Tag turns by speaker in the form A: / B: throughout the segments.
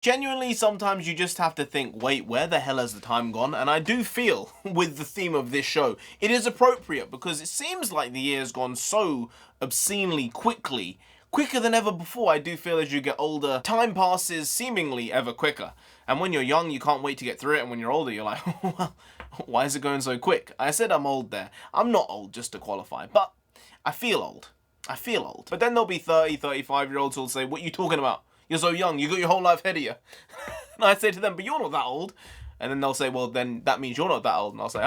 A: Genuinely, sometimes you just have to think, wait, where the hell has the time gone? And I do feel, with the theme of this show, it is appropriate because it seems like the year has gone so obscenely quickly, quicker than ever before. I do feel as you get older, time passes seemingly ever quicker. And when you're young, you can't wait to get through it. And when you're older, you're like, well, why is it going so quick? I said I'm old there. I'm not old, just to qualify, but I feel old. I feel old. But then there'll be 30, 35-year-olds who'll say, what are you talking about? You're so young, you got your whole life ahead of you. And I say to them, but you're not that old. And then they'll say, well, then that means you're not that old. And I'll say,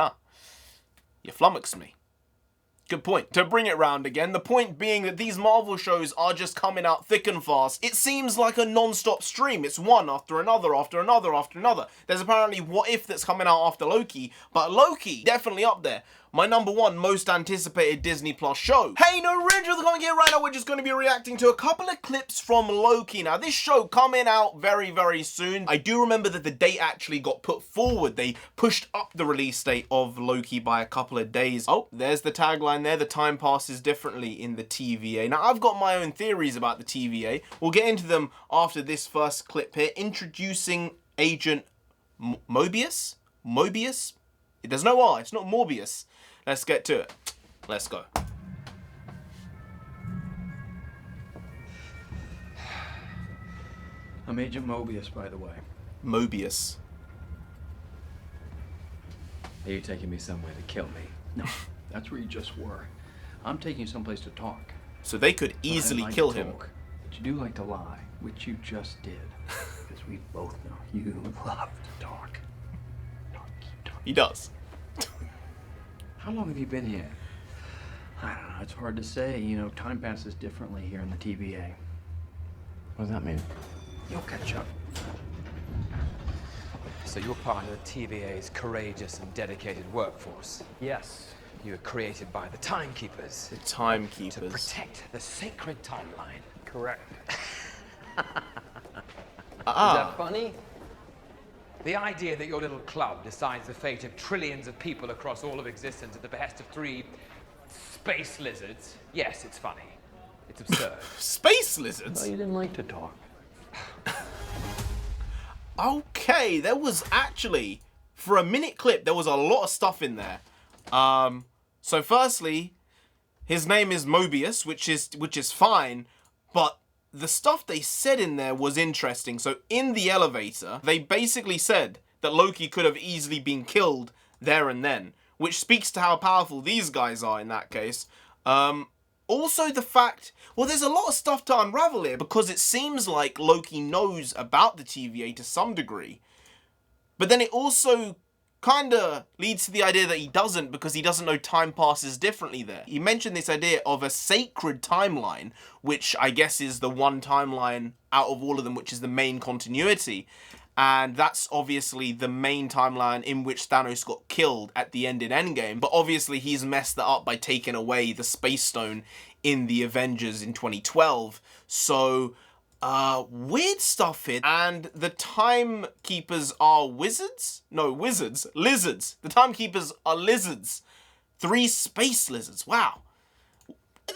A: you flummoxed me. Good point. To bring it round again, the point being that these Marvel shows are just coming out thick and fast. It seems like a non-stop stream. It's one after another, after another, after another. There's apparently What If that's coming out after Loki, but Loki, definitely up there. My #1 most anticipated Disney Plus show. Hey, NarendraTheComic here. Right now we're just going to be reacting to a couple of clips from Loki. Now this show coming out very, very soon. I do remember that the date actually got put forward. They pushed up the release date of Loki by a couple of days. Oh, there's the tagline there. The time passes differently in the TVA. Now I've got my own theories about the TVA. We'll get into them after this first clip here. Introducing Agent Mobius? Mobius? There's no R. It's not Morbius. Let's get to it. Let's go.
B: I'm Agent Mobius, by the way.
A: Mobius.
B: Are you taking me somewhere to kill me? No, that's where you just were. I'm taking you someplace to talk.
A: So they could easily kill him.
B: But you do like to lie, which you just did. Because we both know you love to talk. Keep talking.
A: He does.
B: How long have you been here? I don't know, it's hard to say. You know, time passes differently here in the TVA. What does that mean? You'll catch up.
C: So you're part of the TVA's courageous and dedicated workforce.
B: Yes.
C: You were created by the Timekeepers.
A: The Timekeepers.
C: To protect the sacred timeline.
B: Correct.
C: Is
B: that funny?
C: The idea that your little club decides the fate of trillions of people across all of existence at the behest of 3 space lizards. Yes, it's funny. It's absurd.
A: Space lizards?
B: Well, you didn't like to talk.
A: Okay, there was actually, for a minute clip, there was a lot of stuff in there. So firstly, his name is Mobius, which is fine, but the stuff they said in there was interesting. So in the elevator, they basically said that Loki could have easily been killed there and then, which speaks to how powerful these guys are in that case. Also the fact, well, there's a lot of stuff to unravel here because it seems like Loki knows about the TVA to some degree. But then it also kind of leads to the idea that he doesn't, because he doesn't know time passes differently there. He mentioned this idea of a sacred timeline, which I guess is the one timeline out of all of them, which is the main continuity. And that's obviously the main timeline in which Thanos got killed at the end in Endgame. But obviously he's messed that up by taking away the Space Stone in the Avengers in 2012. So weird stuff here. And the Timekeepers are wizards? No, wizards. Lizards. The Timekeepers are lizards. 3 space lizards. Wow.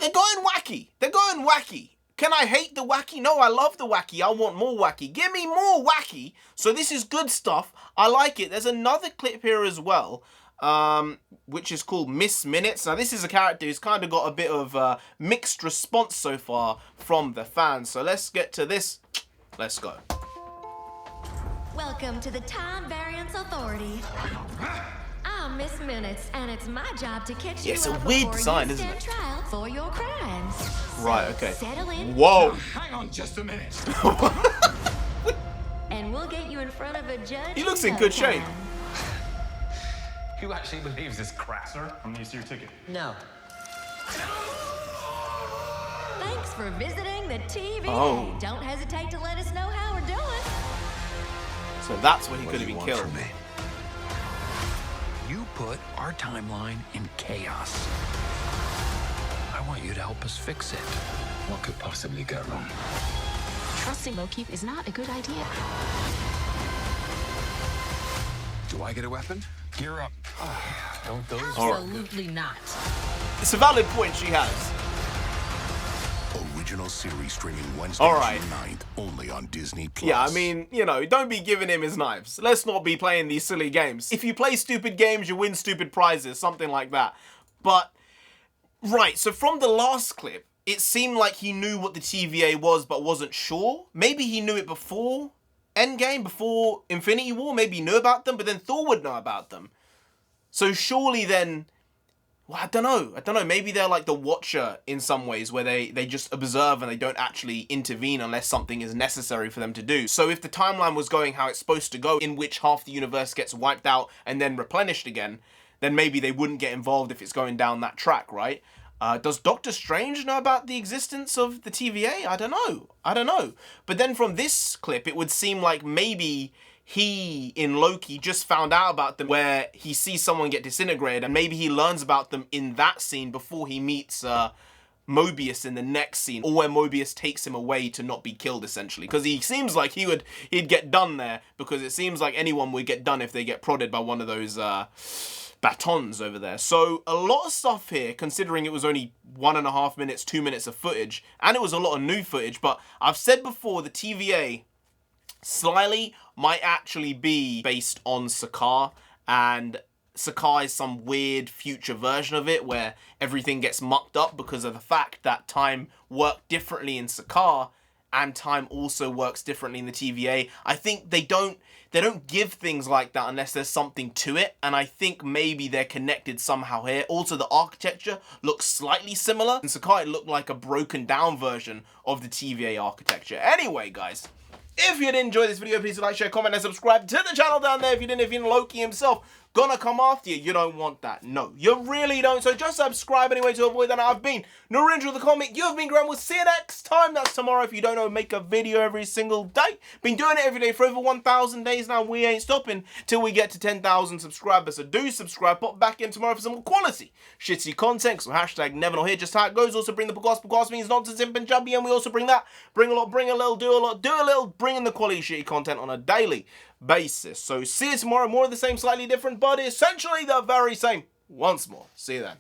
A: They're going wacky. They're going wacky. Can I hate the wacky? No, I love the wacky. I want more wacky. Give me more wacky. So this is good stuff. I like it. There's another clip here as well, which is called Miss Minutes. Now, this is a character who's kind of got a bit of mixed response so far from the fans. So let's get to this. Let's go.
D: Welcome to the Time Variance Authority. I'm Miss Minutes, and it's my job to catch you
A: it's a
D: up
A: weird
D: before
A: design,
D: you
A: isn't
D: stand
A: it?
D: trial for your crimes.
A: Right,
D: So
A: okay.
D: settle in.
A: Whoa.
E: Hang on just a minute.
D: And we'll get you in front of a judge.
A: He looks in good shape.
E: Who actually believes this crap, sir? I'm gonna use your ticket.
D: No. Thanks for visiting the TVA.
A: Oh.
D: Don't hesitate to let us know how we're doing.
A: So that's when he could have been killed.
F: You put our timeline in chaos. I want you to help us fix it.
E: What could possibly go wrong?
G: Trusting Loki is not a good idea.
E: Do I get a weapon? Gear up. Don't those
G: Absolutely not.
A: It's a valid point she has.
H: original series streaming Wednesday,
A: Alright.
H: June 9th, only on Disney+.
A: Yeah, I mean, you know, don't be giving him his knives. Let's not be playing these silly games. If you play stupid games, you win stupid prizes, something like that. But, right, so from the last clip, it seemed like he knew what the TVA was, but wasn't sure. Maybe he knew it before Endgame, before Infinity War. Maybe he knew about them, but then Thor would know about them. So surely then, well, I don't know. Maybe they're like the Watcher in some ways, where they just observe and they don't actually intervene unless something is necessary for them to do. So if the timeline was going how it's supposed to go, in which half the universe gets wiped out and then replenished again, then maybe they wouldn't get involved if it's going down that track, right? Does Doctor Strange know about the existence of the TVA? I don't know. But then from this clip, it would seem like maybe he, in Loki, just found out about them, where he sees someone get disintegrated, and maybe he learns about them in that scene before he meets Mobius in the next scene, or where Mobius takes him away to not be killed, essentially. Because he seems like he'd get done there, because it seems like anyone would get done if they get prodded by one of those batons over there. So a lot of stuff here, considering it was only 1.5 minutes, 2 minutes of footage, and it was a lot of new footage. But I've said before, the TVA slyly might actually be based on Sakaar, and Sakaar is some weird future version of it where everything gets mucked up because of the fact that time worked differently in Sakaar and time also works differently in the TVA. I think they don't give things like that unless there's something to it, and I think maybe they're connected somehow here. Also, the architecture looks slightly similar. In Sakaar, it looked like a broken down version of the TVA architecture. Anyway, guys, if you did enjoy this video, please like, share, comment, and subscribe to the channel down there. If you didn't, Loki himself gonna come after you. You don't want that. No, you really don't. So just subscribe anyway to avoid that. I've been NarendraTheComic. You've been Graham. We'll see you next time. That's tomorrow. If you don't know, make a video every single day. Been doing it every day for over 1,000 days now. We ain't stopping till we get to 10,000 subscribers. So do subscribe. Pop back in tomorrow for some quality shitty content. So hashtag never not here. Just how it goes. Also bring the podcast means nonsense in Punjabi, and we also bring that. Bring a lot, bring a little, do a lot, do a little. Bring in the quality shitty content on a daily basis. So see you tomorrow. More of the same, slightly different, but essentially the very same. Once more. See you then.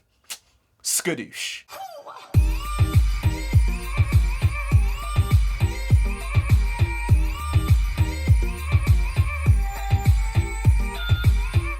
A: Skadoosh.